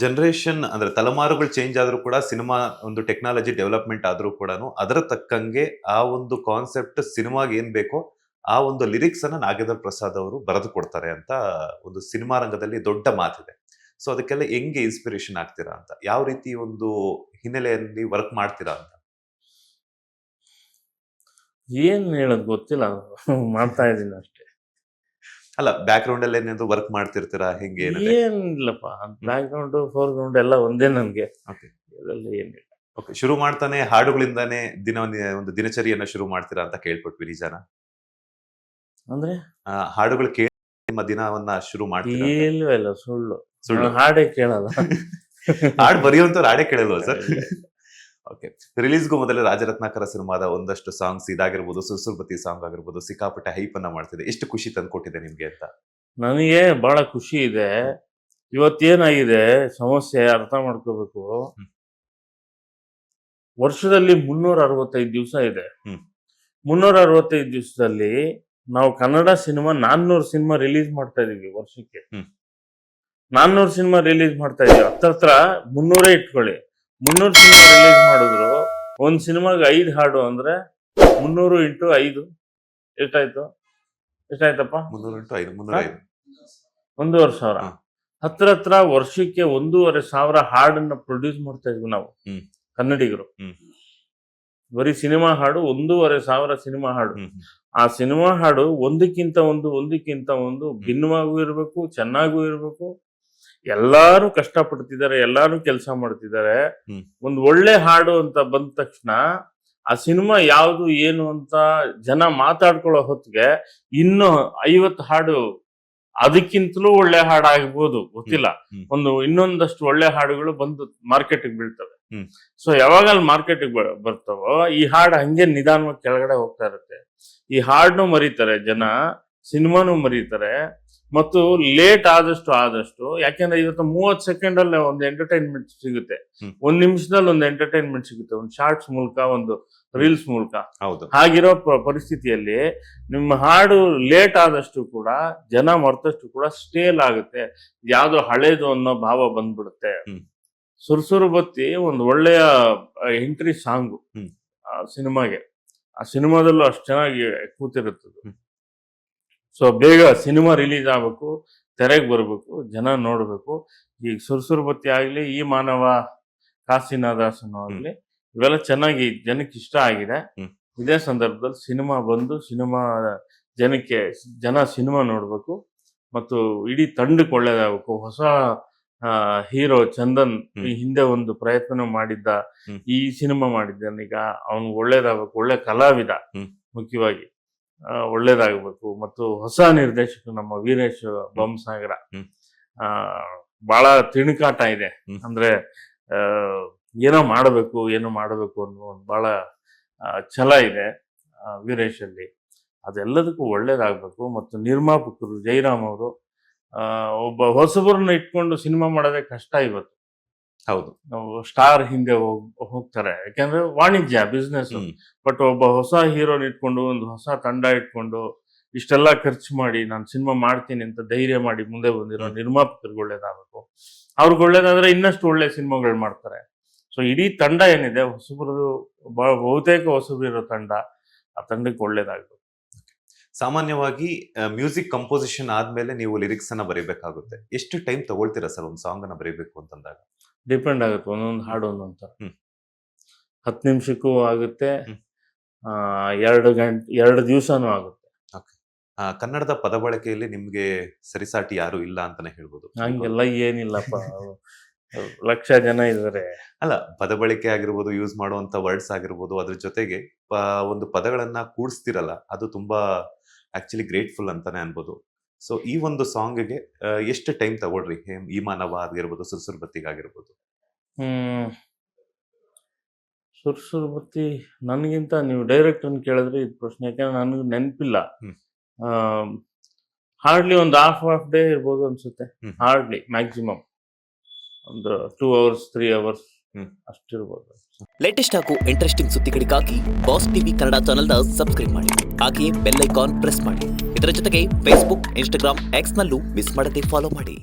Generation ಅಂದ್ರೆ ತಲೆಮಾರುಗಳು change ಆದ್ರೂ ಕೂಡ ಸಿನಿಮಾ ಒಂದು ಟೆಕ್ನಾಲಜಿ ಡೆವಲಪ್ಮೆಂಟ್ ಆದ್ರೂ ಕೂಡ ಅದರ ತಕ್ಕಂಗೆ ಆ ಒಂದು ಕಾನ್ಸೆಪ್ಟ್ ಸಿನಿಮಾಗೆ ಏನ್ ಬೇಕೋ ಆ ಒಂದು ಲಿರಿಕ್ಸ್ ಅನ್ನ ನಾಗೇಂದ್ರ ಪ್ರಸಾದ್ ಅವರು ಬರೆದು ಕೊಡ್ತಾರೆ ಅಂತ ಒಂದು ಸಿನಿಮಾ ರಂಗದಲ್ಲಿ ದೊಡ್ಡ ಮಾತಿದೆ. ಸೊ ಅದಕ್ಕೆಲ್ಲ ಹೆಂಗೆ ಇನ್ಸ್ಪಿರೇಷನ್ ಆಗ್ತೀರಾ ಅಂತ, ಯಾವ ರೀತಿ ಒಂದು ಹಿನ್ನೆಲೆಯಲ್ಲಿ ವರ್ಕ್ ಮಾಡ್ತೀರಾ ಅಂತ? ಏನ್ ಹೇಳೋದು ಗೊತ್ತಿಲ್ಲ, ಮಾಡ್ತಾ ಇದೀನಿ ಅಷ್ಟೇ. ಅಲ್ಲ, ಬ್ಯಾಕ್ ಗ್ರೌಂಡ್ ಅಲ್ಲಿ ಏನಾದ್ರು ವರ್ಕ್ ಮಾಡ್ತಿರ್ತೀರಾ ಹೆಂಗೆ? ಏನಿಲ್ಲಪ್ಪ, ಬ್ಯಾಕ್ ಗ್ರೌಂಡ್ ಫೋರ್ ಗ್ರೌಂಡ್ ಎಲ್ಲ ಒಂದೇ ನನ್ಗೆ. Okay. ಇದೆಲ್ಲ ಏನಿಲ್ಲ. ಓಕೆ, ಶುರು ಮಾಡ್ತಾನೆ ಹಾಡುಗಳಿಂದಾನೇ ಒಂದು ದಿನಚರಿಯನ್ನ ಶುರು ಮಾಡ್ತೀರಾ ಅಂತ ಕೇಳ್ಪಟ್ವಿ, ನಿಜಾನ? ಅಂದ್ರೆ ಹಾಡುಗಳು ಕೇಳಿ ನಿಮ್ಮ ದಿನವನ್ನ ಶುರು ಮಾಡ್ತೀರಾ? ಇಲ್ವಲ್ಲ, ಸುಳ್ಳು. ಹಾಡೇ ಕೇಳಲ್ಲ. ಹಾಡು ಬರೆಯುವಂತವ್ರು ಹಾಡೇ ಕೇಳಲ್ವಾ ಸರ್? ಓಕೆ, ರಿಲೀಸ್ಗೂ ಮೊದಲೇ ರಾಜರತ್ನಾಕರ ಸಿನಿಮಾದ ಒಂದಷ್ಟು ಸಾಂಗ್ಸ್ ಇದಾಗಿರ್ಬೋದು, ಸುರ್ಸುರ್ಬತಿ ಸಾಂಗ್ ಆಗಿರ್ಬೋದು, ಸಿಕ್ಕಾಪಟ್ಟೆ ಹೈಪ್ ಅನ್ನ ಮಾಡ್ತಿದೆ. ಎಷ್ಟು ಖುಷಿ ತಂದ್ಕೊಟ್ಟಿದೆ ನಿಮ್ಗೆ ಅಂತ? ನನಗೆ ಬಹಳ ಖುಷಿ ಇದೆ. ಇವತ್ತೇನಾಗಿದೆ ಸಮಸ್ಯೆ ಅರ್ಥ ಮಾಡ್ಕೋಬೇಕು. ವರ್ಷದಲ್ಲಿ 365 ದಿವಸ ಇದೆ. 365 ದಿವಸದಲ್ಲಿ ನಾವು ಕನ್ನಡ ಸಿನಿಮಾ 400 ಸಿನಿಮಾ ರಿಲೀಸ್ ಮಾಡ್ತಾ ಇದೀವಿ ವರ್ಷಕ್ಕೆ. 400 ಸಿನಿಮಾ ರಿಲೀಸ್ ಮಾಡ್ತಾ ಇದೀವಿ. ಹತ್ರ 300 ಇಟ್ಕೊಳ್ಳಿ. 300 ಸಿನಿಮಾ ರಿಲೀಸ್ ಮಾಡಿದ್ರು ಒಂದ್ ಸಿನಿಮಾಗೆ 5 ಹಾಡು ಅಂದ್ರೆ 300 × 5 ಎಷ್ಟಾಯ್ತಪ್ಪ? 300 × 5 305. 1,500,000. ಹತ್ರ ವರ್ಷಕ್ಕೆ 1,500,000 ಹಾಡನ್ನ ಪ್ರೊಡ್ಯೂಸ್ ಮಾಡ್ತಾ ಇದ್ವಿ ನಾವು ಕನ್ನಡಿಗರು. ಬರೀ ಸಿನಿಮಾ ಹಾಡು 1,500,000 ಸಿನಿಮಾ ಹಾಡು. ಆ ಸಿನಿಮಾ ಹಾಡು ಒಂದಕ್ಕಿಂತ ಒಂದು ಭಿನ್ನವಾಗೂ ಇರ್ಬೇಕು, ಚೆನ್ನಾಗೂ ಇರ್ಬೇಕು. ಎಲ್ಲಾರು ಕಷ್ಟಪಡ್ತಿದ್ದಾರೆ, ಎಲ್ಲಾರು ಕೆಲಸ ಮಾಡ್ತಿದ್ದಾರೆ. ಒಂದು ಒಳ್ಳೆ ಹಾಡು ಅಂತ ಬಂದ ತಕ್ಷಣ ಆ ಸಿನಿಮಾ ಯಾವುದು ಏನು ಅಂತ ಜನ ಮಾತಾಡ್ಕೊಳ್ಳೋ ಹೊತ್ತಿಗೆ ಇನ್ನು 50 ಹಾಡು ಅದಕ್ಕಿಂತಲೂ ಒಳ್ಳೆ ಹಾಡು ಆಗ್ಬೋದು, ಗೊತ್ತಿಲ್ಲ. ಇನ್ನೊಂದಷ್ಟು ಒಳ್ಳೆ ಹಾಡುಗಳು ಬಂದು ಮಾರ್ಕೆಟ್ಗೆ ಬೀಳ್ತವೆ. ಸೊ ಯಾವಾಗ ಅಲ್ಲಿ ಮಾರ್ಕೆಟ್ಗೆ ಬರ್ತಾವೋ ಈ ಹಾಡು ಹಂಗೆ ನಿಧಾನವಾಗಿ ಕೆಳಗಡೆ ಹೋಗ್ತಾ ಇರುತ್ತೆ. ಈ ಹಾಡನ್ನು ಮರೀತಾರೆ ಜನ, ಸಿನಿಮಾನು ಮರೀತಾರೆ. ಮತ್ತು ಲೇಟ್ ಆದಷ್ಟು ಯಾಕೆಂದ್ರೆ ಇವತ್ತು 30 ಸೆಕೆಂಡ್ ಅಲ್ಲಿ ಒಂದು ಎಂಟರ್ಟೈನ್ಮೆಂಟ್ ಸಿಗುತ್ತೆ, 1 ನಿಮಿಷದಲ್ಲಿ ಒಂದು ಎಂಟರ್ಟೈನ್ಮೆಂಟ್ ಸಿಗುತ್ತೆ, ಒಂದು ಶಾರ್ಟ್ಸ್ ಮೂಲಕ, ಒಂದು ರೀಲ್ಸ್ ಮೂಲಕ. ಹಾಗಿರೋ ಪರಿಸ್ಥಿತಿಯಲ್ಲಿ ನಿಮ್ಮ ಹಾಡು ಲೇಟ್ ಆದಷ್ಟು ಕೂಡ, ಜನ ಮರ್ತಷ್ಟು ಕೂಡ ಸ್ಟೇಲ್ ಆಗುತ್ತೆ, ಯಾವ್ದೋ ಹಳೇದು ಅನ್ನೋ ಭಾವ ಬಂದ್ಬಿಡುತ್ತೆ. ಸುರ್ಸುರ್ಬತ್ತಿ ಒಂದು ಒಳ್ಳೆಯ ಎಂಟ್ರಿ ಸಾಂಗು ಸಿನಿಮಾಗೆ. ಆ ಸಿನಿಮಾದಲ್ಲೂ ಅಷ್ಟು ಚೆನ್ನಾಗಿ ಕೂತಿರುತ್ತದೆ. ಸೊ ಬೇಗ ಸಿನಿಮಾ ರಿಲೀಸ್ ಆಗ್ಬೇಕು, ತೆರೆಗೆ ಬರ್ಬೇಕು, ಜನ ನೋಡ್ಬೇಕು. ಈಗ ಸುರ್ಸುರ್ಬತ್ತಿ ಆಗ್ಲಿ, ಈ ಮಾನವ, ಕಾಶಿನಾಥಾಸನ ಆಗ್ಲಿ, ಇವೆಲ್ಲ ಚೆನ್ನಾಗಿ ಜನಕ್ಕೆ ಇಷ್ಟ ಆಗಿದೆ. ಇದೇ ಸಂದರ್ಭದಲ್ಲಿ ಸಿನಿಮಾ ಬಂದು ಜನ ಸಿನಿಮಾ ನೋಡ್ಬೇಕು ಮತ್ತು ಇಡೀ ತಂಡಕ್ಕೆ ಒಳ್ಳೇದಾಗಬೇಕು. ಹೊಸ ಹೀರೋ ಚಂದನ್ ಈ ಹಿಂದೆ ಒಂದು ಪ್ರಯತ್ನ ಮಾಡಿದ್ದ, ಈ ಸಿನಿಮಾ ಮಾಡಿದ್ದಾನೆ. ಈಗ ಅವನು ಒಳ್ಳೇದಾಗಬೇಕು, ಒಳ್ಳೆ ಕಲಾವಿದ, ಮುಖ್ಯವಾಗಿ ಒಳ್ಳೇದಾಗಬೇಕು. ಮತ್ತು ಹೊಸ ನಿರ್ದೇಶಕ ನಮ್ಮ ವೀರೇಶ್ ಬೊಮ್ಮಸಾಗರ, ಬಹಳ ತಿಣುಕಾಟ ಇದೆ. ಅಂದ್ರೆ ಏನೋ ಮಾಡಬೇಕು ಅನ್ನೋ ಒಂದು ಬಹಳ ಛಲ ಇದೆ ವೀರೇಶ್ ಅಲ್ಲಿ. ಅದೆಲ್ಲದಕ್ಕೂ ಒಳ್ಳೇದಾಗಬೇಕು. ಮತ್ತು ನಿರ್ಮಾಪಕರು ಜೈರಾಮ್ ಅವರು ಒಬ್ಬ ಹೊಸಬರನ್ನ ಇಟ್ಕೊಂಡು ಸಿನಿಮಾ ಮಾಡೋದೇ ಕಷ್ಟ ಇವತ್ತು. ಹೌದು, ಸ್ಟಾರ್ ಹಿಂದೆ ಹೋಗ್ತಾರೆ, ಯಾಕಂದ್ರೆ ವಾಣಿಜ್ಯ, ಬಿಸ್ನೆಸ್. ಬಟ್ ಒಬ್ಬ ಹೊಸ ಹೀರೋನ್ ಇಟ್ಕೊಂಡು, ಒಂದು ಹೊಸ ತಂಡ ಇಟ್ಕೊಂಡು, ಇಷ್ಟೆಲ್ಲ ಖರ್ಚು ಮಾಡಿ ನಾನು ಸಿನಿಮಾ ಮಾಡ್ತೀನಿ ಅಂತ ಧೈರ್ಯ ಮಾಡಿ ಮುಂದೆ ಬಂದಿರೋ ನಿರ್ಮಾಪಕರಿಗೆ ಒಳ್ಳೇದಾಗಬೇಕು. ಅವ್ರಿಗೆ ಒಳ್ಳೇದಾದ್ರೆ ಇನ್ನಷ್ಟು ಒಳ್ಳೆ ಸಿನಿಮಾಗಳು ಮಾಡ್ತಾರೆ. ಸೊ ಇಡೀ ತಂಡ ಏನಿದೆ, ಹೊಸಬರದು ಬಹುತೇಕ ಹೊಸಬರಿರೋ ತಂಡ, ಆ ತಂಡಕ್ಕೆ ಒಳ್ಳೇದಾಗಬೇಕು. ಸಾಮಾನ್ಯವಾಗಿ ಮ್ಯೂಸಿಕ್ ಕಂಪೋಸಿಷನ್ ಆದ್ಮೇಲೆ ನೀವು ಲಿರಿಕ್ಸ್ ಅನ್ನ ಬರೀಬೇಕಾಗುತ್ತೆ. ಎಷ್ಟು ಟೈಮ್ ತಗೊಳ್ತೀರಾ ಸರ್ ಒಂದು ಸಾಂಗ್ ಅನ್ನ ಬರೀಬೇಕು ಅಂತಂದಾಗ? ಡಿಪೆಂಡ್ ಆಗುತ್ತೆ, ಒಂದೊಂದು ಹಾಡು ಒಂದೊಂದು ಥರ. 10 ನಿಮಿಷಕ್ಕೂ ಆಗುತ್ತೆ, 2 ದಿವಸನೂ ಆಗುತ್ತೆ. ಕನ್ನಡದ ಪದ ಬಳಕೆಯಲ್ಲಿ ನಿಮ್ಗೆ ಸರಿಸಾಟಿ ಯಾರು ಇಲ್ಲ ಅಂತಾನೆ ಹೇಳ್ಬೋದು. ಹಂಗೆಲ್ಲ ಏನಿಲ್ಲಪ್ಪ, ಲಕ್ಷ ಜನ ಇದ್ದಾರೆ. ಅಲ್ಲ, ಪದ ಬಳಕೆ ಆಗಿರ್ಬೋದು, ಯೂಸ್ ಮಾಡುವಂತ ವರ್ಡ್ಸ್ ಆಗಿರ್ಬೋದು, ಅದ್ರ ಜೊತೆಗೆ ಒಂದು ಪದಗಳನ್ನ ಕೂಡಿಸ್ತಿರಲ್ಲ, ಅದು ತುಂಬಾ ಆಕ್ಚುಲಿ ಗ್ರೇಟ್ಫುಲ್ ಅಂತಾನೆ ಅನ್ಬೋದು. ಸೊ ಈ ಒಂದು ಸಾಂಗ್ಗೆ ಎಷ್ಟು ಟೈಮ್ ತಗೊಳ್ರಿ? ಈ ಮಾನವ ಆಗಿರ್ಬೋದು, ಸುರ್ಸುರ್ಬತ್ತಿಗಾಗಿರ್ಬೋದು. ಸುರ್ಸುರ್ಬತ್ತಿ ನನಗಿಂತ ನೀವು ಡೈರೆಕ್ಟ್ ಅನ್ನು ಕೇಳಿದ್ರೆ ಇದು ಪ್ರಶ್ನೆ, ಯಾಕಂದ್ರೆ ನನಗೆ ನೆನಪಿಲ್ಲ. ಹಾರ್ಡ್ಲಿ ಒಂದು ಹಾಫ್ ಡೇ ಇರ್ಬೋದು ಅನ್ಸುತ್ತೆ, ಹಾರ್ಡ್ಲಿ ಮ್ಯಾಕ್ಸಿಮಮ್ ಒಂದು 2 hours 3 hours ಅಷ್ಟಿರ್ಬೋದು. ಲೇಟೆಸ್ಟ್ ಹಾಗೂ ಇಂಟ್ರೆಸ್ಟಿಂಗ್ ಸುದ್ದಿಗಳಿಗಾಗಿ ಬಾಸ್ ಟಿವಿ ಕನ್ನಡ ಚಾನೆಲ್ನ ಸಬ್ಸ್ಕ್ರೈಬ್ ಮಾಡಿ, ಹಾಗೆಯೇ ಬೆಲ್ ಐಕಾನ್ ಪ್ರೆಸ್ ಮಾಡಿ. ಇದರ ಜೊತೆಗೆ ಫೇಸ್ಬುಕ್, ಇನ್ಸ್ಟಾಗ್ರಾಮ್, ಎಕ್ಸ್ ನಲ್ಲೂ ಮಿಸ್ ಮಾಡದೆ ಫಾಲೋ ಮಾಡಿ.